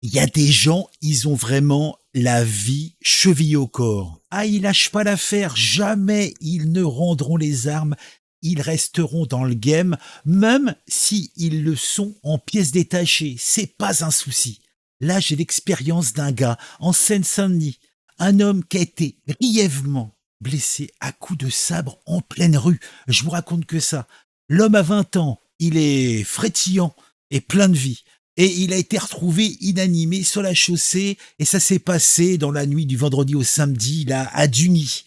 Il y a des gens, ils ont vraiment la vie chevillée au corps. Ah, ils lâchent pas l'affaire, jamais ils ne rendront les armes, ils resteront dans le game, même si ils le sont en pièces détachées, c'est pas un souci. Là, j'ai l'expérience d'un gars en Seine-Saint-Denis, un homme qui a été grièvement blessé à coups de sabre en pleine rue. Je vous raconte que ça. L'homme a 20 ans, il est frétillant et plein de vie. Et il a été retrouvé inanimé sur la chaussée, et ça s'est passé dans la nuit du vendredi au samedi, là, à Dugny.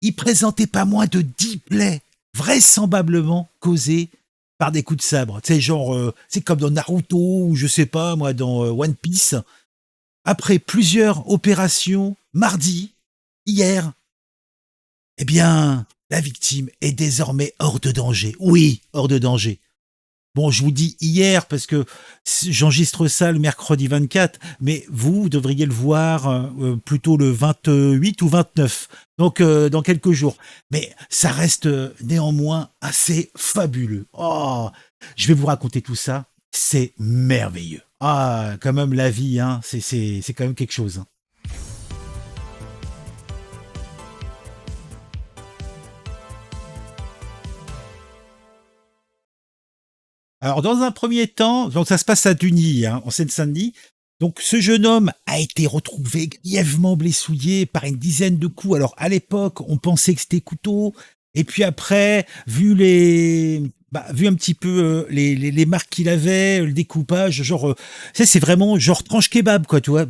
Il présentait pas moins de 10 plaies, vraisemblablement causées par des coups de sabre. Tu sais, genre, c'est comme dans Naruto, ou je sais pas, moi, dans One Piece. Après plusieurs opérations, mardi, hier, eh bien, la victime est désormais hors de danger. Oui, hors de danger. Bon, je vous dis hier parce que j'enregistre ça le mercredi 24, mais vous devriez le voir plutôt le 28 ou 29, donc dans quelques jours. Mais ça reste néanmoins assez fabuleux. Oh, je vais vous raconter tout ça, c'est merveilleux. Ah, quand même la vie, hein, c'est quand même quelque chose, hein. Alors, dans un premier temps, donc ça se passe à Dugny, hein, en Seine-Saint-Denis. Donc, ce jeune homme a été retrouvé grièvement blessouillé par une dizaine de coups. Alors, à l'époque, on pensait que c'était couteau. Et puis après, vu un petit peu les marques qu'il avait, le découpage, genre, c'est vraiment genre tranche kebab, quoi, tu vois.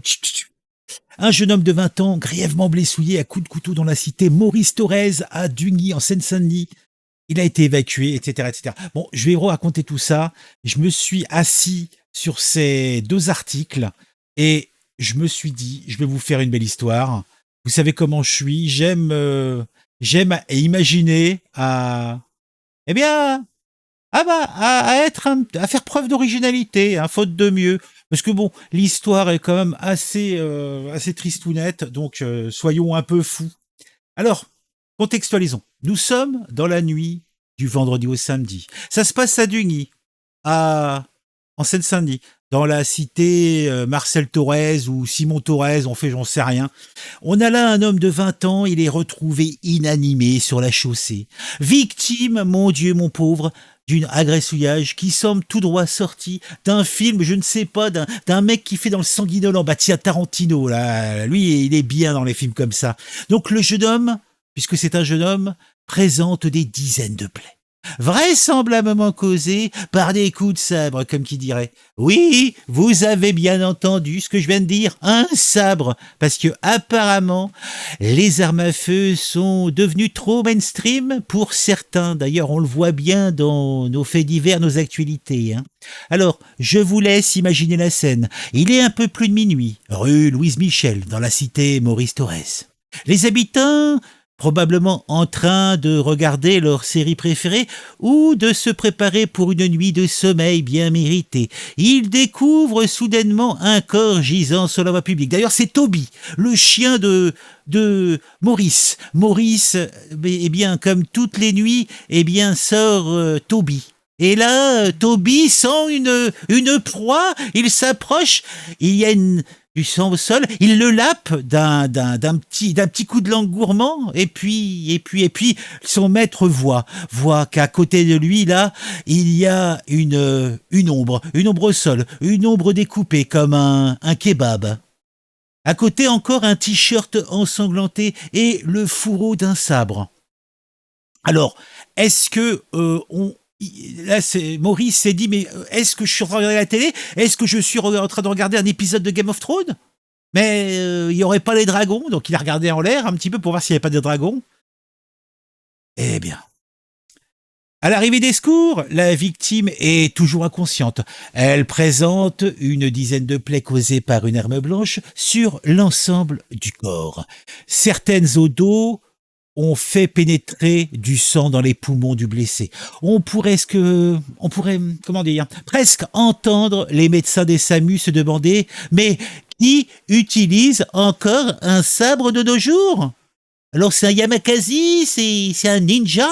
Un jeune homme de 20 ans, grièvement blessouillé à coups de couteau dans la cité Maurice Thorez à Dugny, en Seine-Saint-Denis. Il a été évacué, etc., etc. Bon, je vais vous raconter tout ça. Je me suis assis sur ces deux articles et je me suis dit, je vais vous faire une belle histoire. Vous savez comment je suis. J'aime à imaginer, eh bien, à faire preuve d'originalité, hein, faute de mieux. Parce que bon, l'histoire est quand même assez tristounette, donc soyons un peu fous. Alors, contextualisons. Nous sommes dans la nuit du vendredi au samedi. Ça se passe à Dugny, en Seine-Saint-Denis, dans la cité Marcel Thorez ou Simon Thorez, j'en sais rien. On a là un homme de 20 ans, il est retrouvé inanimé sur la chaussée. Victime, mon Dieu, mon pauvre, d'une agressouillage qui semble tout droit sorti d'un film, je ne sais pas, d'un mec qui fait dans le sanguinolent. Bah tiens, Tarantino, là, lui, il est bien dans les films comme ça. Donc le jeune homme, puisque c'est un jeune homme, présente des dizaines de plaies, vraisemblablement causées par des coups de sabre, comme qui dirait. Oui, vous avez bien entendu ce que je viens de dire, un sabre, parce que apparemment, les armes à feu sont devenues trop mainstream pour certains. D'ailleurs, on le voit bien dans nos faits divers, nos actualités, hein. Alors, je vous laisse imaginer la scène. Il est un peu plus de minuit, rue Louise Michel, dans la cité Maurice Thorez. Les habitants, probablement en train de regarder leur série préférée ou de se préparer pour une nuit de sommeil bien méritée. Ils découvrent soudainement un corps gisant sur la voie publique. D'ailleurs, c'est Toby, le chien de Maurice. Maurice, eh bien, comme toutes les nuits, eh bien, sort Toby. Et là, Toby sent une proie, il s'approche, il y a du sang au sol, il le lappe d'un petit coup de langue gourmand, et puis, son maître voit qu'à côté de lui, là, il y a une ombre au sol, une ombre découpée comme un kebab. À côté encore un t-shirt ensanglanté et le fourreau d'un sabre. Alors, est-ce que là, Maurice s'est dit, mais est-ce que je suis en train de regarder la télé? Est-ce que je suis en train de regarder un épisode de Game of Thrones? Mais il n'y aurait pas les dragons, donc il a regardé en l'air un petit peu pour voir s'il n'y avait pas de dragons. Eh bien, à l'arrivée des secours, la victime est toujours inconsciente. Elle présente une dizaine de plaies causées par une arme blanche sur l'ensemble du corps. Certaines au dos ont fait pénétrer du sang dans les poumons du blessé. Comment dire, presque entendre les médecins des SAMU se demander, mais qui utilise encore un sabre de nos jours? Alors c'est un Yamakasi, c'est un ninja?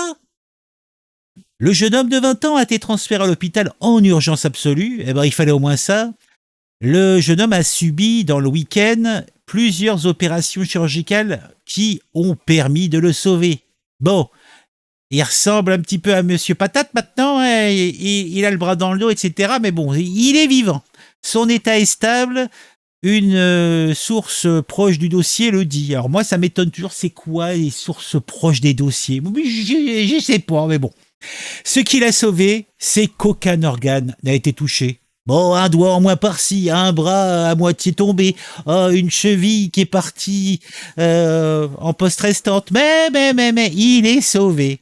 Le jeune homme de 20 ans a été transféré à l'hôpital en urgence absolue. Eh ben, il fallait au moins ça. Le jeune homme a subi dans le week-end plusieurs opérations chirurgicales qui ont permis de le sauver. Bon, il ressemble un petit peu à Monsieur Patate maintenant, hein, il a le bras dans le dos, etc. Mais bon, il est vivant. Son état est stable. Une source proche du dossier le dit. Alors moi, ça m'étonne toujours, c'est quoi les sources proches des dossiers? Je sais pas, mais bon. Ce qui l'a sauvé, c'est qu'aucun organe n'a été touché. Bon, un doigt en moins par-ci, un bras à moitié tombé, une cheville qui est partie en poste restante, mais, il est sauvé.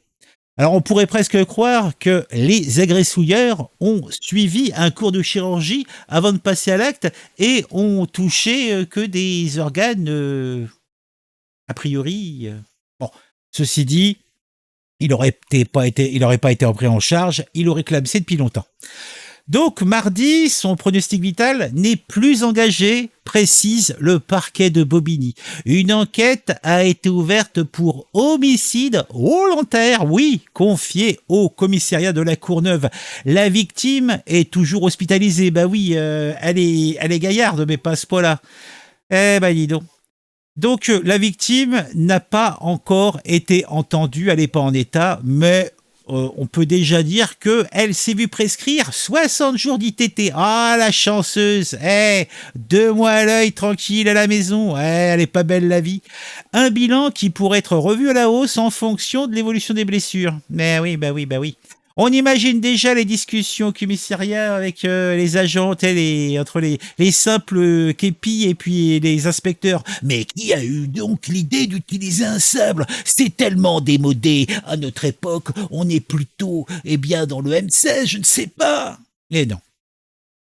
Alors on pourrait presque croire que les agressouilleurs ont suivi un cours de chirurgie avant de passer à l'acte et ont touché que des organes a priori. Bon, ceci dit, il n'aurait pas été pris en charge, il aurait clamsé depuis longtemps. Donc mardi, son pronostic vital n'est plus engagé, précise le parquet de Bobigny. Une enquête a été ouverte pour homicide volontaire, oui, confiée au commissariat de la Courneuve. La victime est toujours hospitalisée. Bah oui, elle est gaillarde, mais pas à ce point-là. Eh ben dis donc. Donc la victime n'a pas encore été entendue, elle n'est pas en état, mais on peut déjà dire qu'elle s'est vue prescrire 60 jours d'ITT. Ah, la chanceuse. 2 mois à l'œil, tranquille à la maison. Elle est pas belle la vie. Un bilan qui pourrait être revu à la hausse en fonction de l'évolution des blessures. Mais oui, bah oui. On imagine déjà les discussions au commissariat avec les agents, entre les simples képis et puis les inspecteurs. Mais qui a eu donc l'idée d'utiliser un sabre? C'est tellement démodé. À notre époque, on est plutôt, dans le M16, je ne sais pas. Mais non.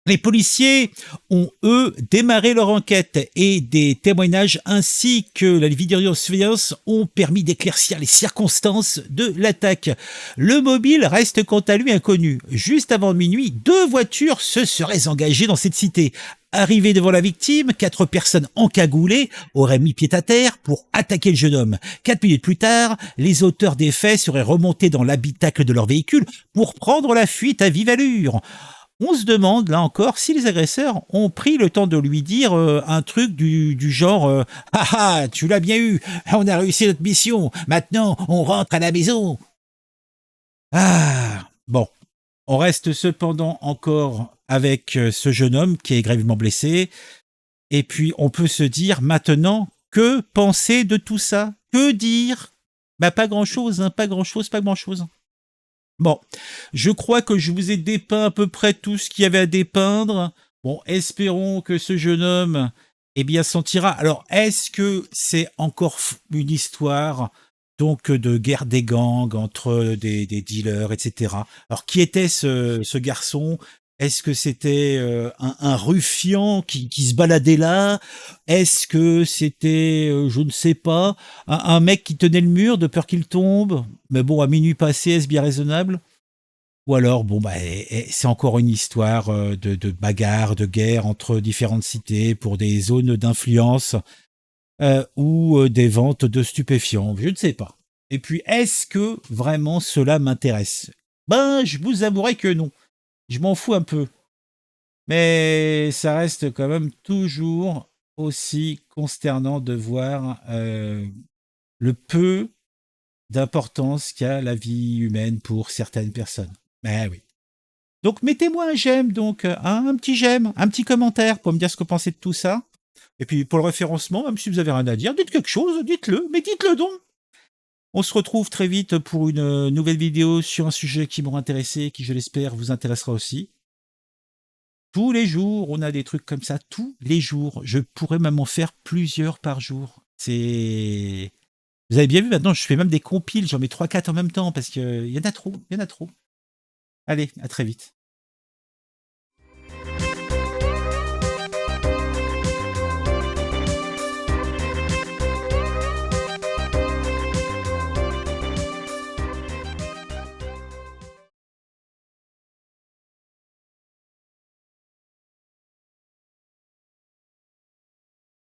Les policiers ont, eux, démarré leur enquête et des témoignages ainsi que la vidéosurveillance ont permis d'éclaircir les circonstances de l'attaque. Le mobile reste quant à lui inconnu. Juste avant minuit, 2 voitures se seraient engagées dans cette cité. Arrivées devant la victime, 4 personnes encagoulées auraient mis pied à terre pour attaquer le jeune homme. 4 minutes plus tard, les auteurs des faits seraient remontés dans l'habitacle de leur véhicule pour prendre la fuite à vive allure. On se demande, là encore, si les agresseurs ont pris le temps de lui dire un truc du genre « Ah ah, tu l'as bien eu, on a réussi notre mission, maintenant on rentre à la maison !» Ah, bon. On reste cependant encore avec ce jeune homme qui est gravement blessé. Et puis, on peut se dire maintenant, que penser de tout ça? Que dire? Bah, pas grand-chose, hein, pas grand-chose. Bon, je crois que je vous ai dépeint à peu près tout ce qu'il y avait à dépeindre. Bon, espérons que ce jeune homme, s'en tirera. Alors, est-ce que c'est encore une histoire donc de guerre des gangs entre des dealers, etc. Alors, qui était ce garçon? Est-ce que c'était un ruffian qui se baladait là? Est-ce que c'était, je ne sais pas, un mec qui tenait le mur de peur qu'il tombe? Mais bon, à minuit passé, est-ce bien raisonnable? Ou alors, bon, c'est encore une histoire de bagarre, de guerre entre différentes cités pour des zones d'influence ou des ventes de stupéfiants. Je ne sais pas. Et puis, est-ce que vraiment cela m'intéresse? Ben, je vous avouerai que non. Je m'en fous un peu. Mais ça reste quand même toujours aussi consternant de voir le peu d'importance qu'a la vie humaine pour certaines personnes. Ben oui. Donc mettez-moi un j'aime, donc un petit j'aime, un petit commentaire pour me dire ce que vous pensez de tout ça. Et puis pour le référencement, même si vous avez rien à dire, dites quelque chose, dites-le, mais dites-le donc. On se retrouve très vite pour une nouvelle vidéo sur un sujet qui m'aura intéressé, qui je l'espère vous intéressera aussi. Tous les jours, on a des trucs comme ça, tous les jours. Je pourrais même en faire plusieurs par jour. C'est... Vous avez bien vu, maintenant, je fais même des compiles, j'en mets 3-4 en même temps, parce qu'il y en a trop, Allez, à très vite.